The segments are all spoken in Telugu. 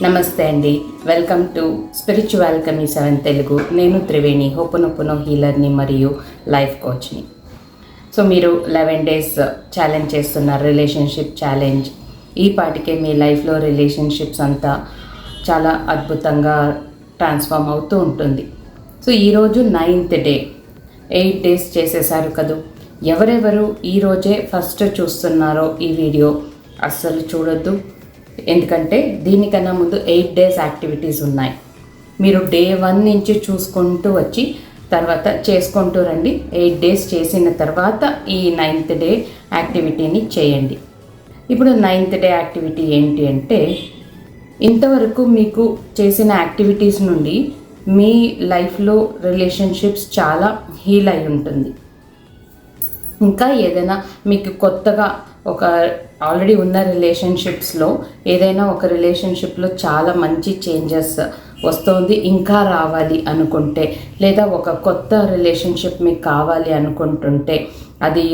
నమస్తే అండి. వెల్కమ్ టు స్పిరిచువల్ కమీ 7 తెలుగు. నేను త్రివేణి, హోపనోపోనో హీలర్ని మరియు లైఫ్ కోచ్ని. సో మీరు 11 days ఛాలెంజ్ చేస్తున్నారు, రిలేషన్షిప్ ఛాలెంజ్. ఈ పాటికే మీ లైఫ్లో రిలేషన్షిప్స్ అంతా చాలా అద్భుతంగా ట్రాన్స్ఫార్మ్ అవుతూ ఉంటుంది. సో ఈరోజు 9th day, 8 days చేసేసారు కదూ. ఎవరెవరు ఈరోజే ఫస్ట్ చూస్తున్నారో ఈ వీడియో అస్సలు చూడొద్దు, ఎందుకంటే దీనికన్నా ముందు 8 days యాక్టివిటీస్ ఉన్నాయి. మీరు డే 1 నుంచి చూసుకుంటూ వచ్చి తర్వాత చేసుకుంటూ రండి. 8 days చేసిన తర్వాత ఈ 9th day యాక్టివిటీని చేయండి. ఇప్పుడు 9th day యాక్టివిటీ ఏంటి అంటే, ఇంతవరకు మీకు చేసిన యాక్టివిటీస్ నుండి మీ లైఫ్లో రిలేషన్షిప్స్ చాలా హీల్ అయి ఉంటుంది. ఇంకా ఏదైనా మీకు కొత్తగా ఒక ఆల్రెడీ ఉన్న రిలేషన్షిప్స్లో ఏదైనా ఒక రిలేషన్షిప్లో చాలా మంచి చేంజెస్ వస్తుంది, ఇంకా రావాలి అనుకుంటే, లేదా ఒక కొత్త రిలేషన్షిప్ మీకు కావాలి అనుకుంటుంటే, అది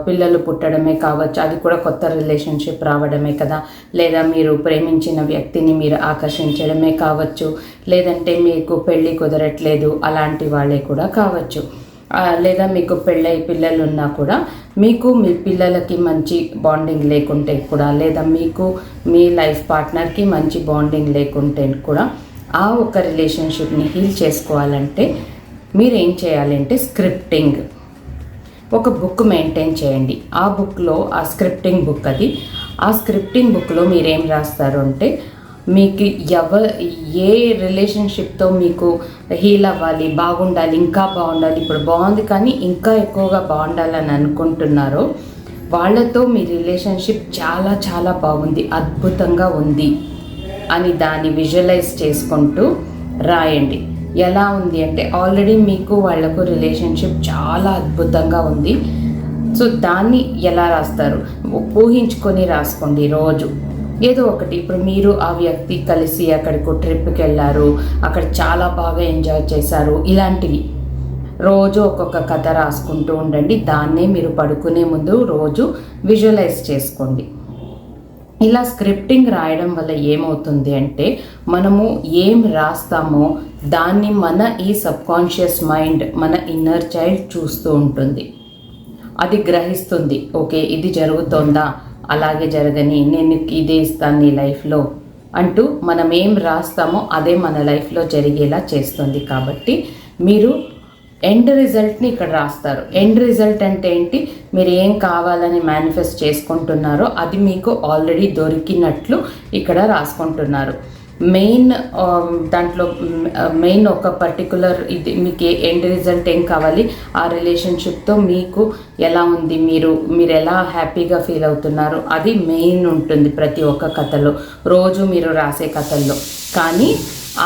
పిల్లలు పుట్టడమే కావచ్చు, అది కూడా కొత్త రిలేషన్షిప్ రావడమే కదా, లేదా మీరు ప్రేమించిన వ్యక్తిని మీరు ఆకర్షించడమే కావచ్చు, లేదంటే మీకు పెళ్ళి కుదరట్లేదు అలాంటి వాళ్ళే కూడా కావచ్చు, లేదా మీకు పెళ్ళై పిల్లలు ఉన్నా కూడా మీకు మీ పిల్లలకి మంచి బాండింగ్ లేకుంటే కూడా, లేదా మీకు మీ లైఫ్ పార్ట్నర్కి మంచి బాండింగ్ లేకుంటే కూడా, ఆ ఒక రిలేషన్షిప్ని హీల్ చేసుకోవాలంటే మీరు ఏం చేయాలంటే స్క్రిప్టింగ్ ఒక బుక్ మెయింటైన్ చేయండి. ఆ బుక్లో, ఆ స్క్రిప్టింగ్ బుక్ అది, ఆ స్క్రిప్టింగ్ బుక్లో మీరేం రాస్తారు అంటే, మీకు ఏ రిలేషన్షిప్తో మీకు హీల్ అవ్వాలి, బాగుండాలి, ఇంకా బాగుండాలి, ఇప్పుడు బాగుంది కానీ ఇంకా ఎక్కువగా బాగుండాలని అనుకుంటున్నారో వాళ్ళతో మీ రిలేషన్షిప్ చాలా చాలా బాగుంది, అద్భుతంగా ఉంది అని దాన్ని విజువలైజ్ చేసుకుంటూ రాయండి. ఎలా ఉంది అంటే, ఆల్రెడీ మీకు వాళ్ళకు రిలేషన్షిప్ చాలా అద్భుతంగా ఉంది. సో దాన్ని ఎలా రాస్తారు, ఊహించుకొని రాసుకోండి. రోజు ఏదో ఒకటి, ఇప్పుడు మీరు ఆ వ్యక్తి కలిసి అక్కడికి ట్రిప్కి వెళ్ళారు, అక్కడ చాలా బాగా ఎంజాయ్ చేశారు, ఇలాంటివి రోజు ఒక్కొక్క కథ రాసుకుంటూ ఉండండి. దాన్నే మీరు పడుకునే ముందు రోజు విజువలైజ్ చేసుకోండి. ఇలా స్క్రిప్టింగ్ రాయడం వల్ల ఏమవుతుంది అంటే, మనము ఏం రాస్తామో దాన్ని మన ఈ సబ్కాన్షియస్ మైండ్, మన ఇన్నర్ చైల్డ్ చూస్తూ ఉంటుంది, అది గ్రహిస్తుంది. ఓకే, ఇది జరుగుతోందా, అలాగే జరగని, నేను ఇదే ఇస్తాను నీ లైఫ్లో అంటూ మనం ఏం రాస్తామో అదే మన లైఫ్లో జరిగేలా చేస్తుంది. కాబట్టి మీరు ఎండ్ రిజల్ట్ని ఇక్కడ రాస్తారు. ఎండ్ రిజల్ట్ అంటే ఏంటి, మీరు ఏం కావాలని మేనిఫెస్ట్ చేసుకుంటున్నారో అది మీకు ఆల్రెడీ దొరికినట్లు ఇక్కడ రాసుకుంటున్నారు. దాంట్లో మెయిన్ ఒక పర్టికులర్ ఇది, మీకు ఎండ్ రిజల్ట్ ఏం కావాలి, ఆ రిలేషన్షిప్తో మీకు ఎలా ఉంది, మీరు ఎలా హ్యాపీగా ఫీల్ అవుతున్నారు, అది మెయిన్ ఉంటుంది ప్రతి ఒక్క కథలో, రోజు మీరు రాసే కథల్లో. కానీ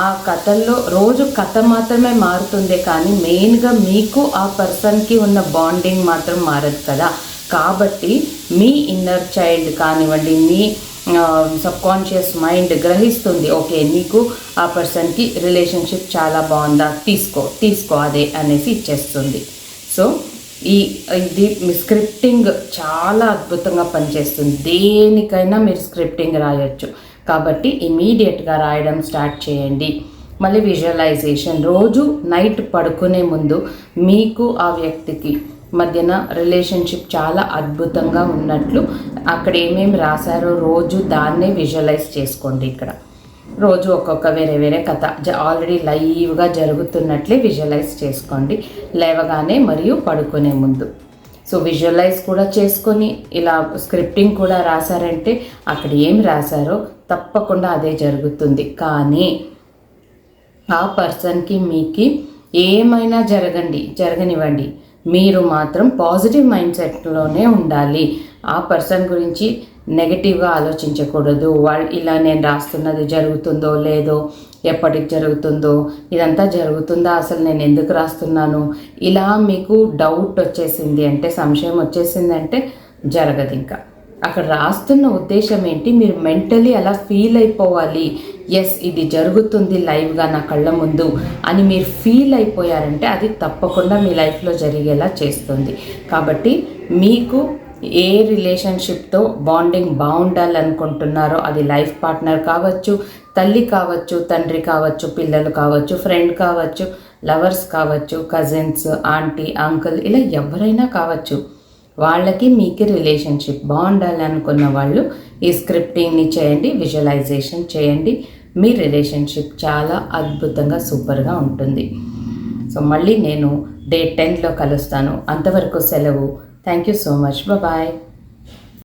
ఆ కథల్లో రోజు కథ మాత్రమే మారుతుంది, కానీ మెయిన్గా మీకు ఆ పర్సన్కి ఉన్న బాండింగ్ మాత్రం మారదు కదా. కాబట్టి మీ ఇన్నర్ చైల్డ్ కానివ్వండి, మీ సబ్కాన్షియస్ మైండ్ గ్రహిస్తుంది, ఓకే నీకు ఆ పర్సన్కి రిలేషన్షిప్ చాలా బాగుందా, తీసుకో అదే అనేసి ఇచ్చేస్తుంది. సో ఇది మీ స్క్రిప్టింగ్ చాలా అద్భుతంగా పనిచేస్తుంది. దేనికైనా మీరు స్క్రిప్టింగ్ రాయొచ్చు. కాబట్టి ఇమీడియట్గా రాయడం స్టార్ట్ చేయండి. మళ్ళీ విజువలైజేషన్, రోజు నైట్ పడుకునే ముందు మీకు ఆ వ్యక్తికి మధ్యన రిలేషన్షిప్ చాలా అద్భుతంగా ఉన్నట్లు అక్కడ ఏమేమి రాశారో రోజు దాన్నే విజువలైజ్ చేసుకోండి. ఇక్కడ రోజు ఒక్కొక్క వేరే కథ ఆల్రెడీ లైవ్గా జరుగుతున్నట్లే విజువలైజ్ చేసుకోండి, లేవగానే మరియు పడుకునే ముందు. సో విజువలైజ్ కూడా చేసుకొని ఇలా స్క్రిప్టింగ్ కూడా రాశారంటే అక్కడ ఏం రాశారో తప్పకుండా అదే జరుగుతుంది. కానీ ఆ పర్సన్కి మీకు ఏమైనా జరగనివ్వండి, మీరు మాత్రం పాజిటివ్ మైండ్ సెట్లోనే ఉండాలి. ఆ పర్సన్ గురించి నెగటివ్గా ఆలోచించకూడదు. ఇలా నేను రాస్తున్నది జరుగుతుందో లేదో, ఎప్పటికి జరుగుతుందో, ఇదంతా జరుగుతుందా, అసలు నేను ఎందుకు రాస్తున్నాను, ఇలా మీకు డౌట్ వచ్చేసింది అంటే, సంశయం వచ్చేసింది అంటే జరగదు. ఇంకా అక్కడ రాస్తున్న ఉద్దేశం ఏంటి, మీరు మెంటలీ అలా ఫీల్ అయిపోవాలి, ఎస్ ఇది జరుగుతుంది లైవ్గా నా కళ్ళ ముందు అని మీరు ఫీల్ అయిపోయారంటే అది తప్పకుండా మీ లైఫ్లో జరిగేలా చేస్తుంది. కాబట్టి మీకు ఏ రిలేషన్షిప్తో బాండింగ్ బాగుండాలనుకుంటున్నారో, అది లైఫ్ పార్ట్నర్ కావచ్చు, తల్లి కావచ్చు, తండ్రి కావచ్చు, పిల్లలు కావచ్చు, ఫ్రెండ్ కావచ్చు, లవర్స్ కావచ్చు, కజిన్స్, ఆంటీ, అంకుల్, ఇలా ఎవరైనా కావచ్చు. వాళ్ళకి మీకు రిలేషన్షిప్ బాగుండాలనుకున్న వాళ్ళు ఈ స్క్రిప్టింగ్ని చేయండి, విజువలైజేషన్ చేయండి. మీ రిలేషన్షిప్ చాలా అద్భుతంగా సూపర్గా ఉంటుంది. సో మళ్ళీ నేను డే 10లో కలుస్తాను. అంతవరకు సెలవు. Thank you so much. Bye.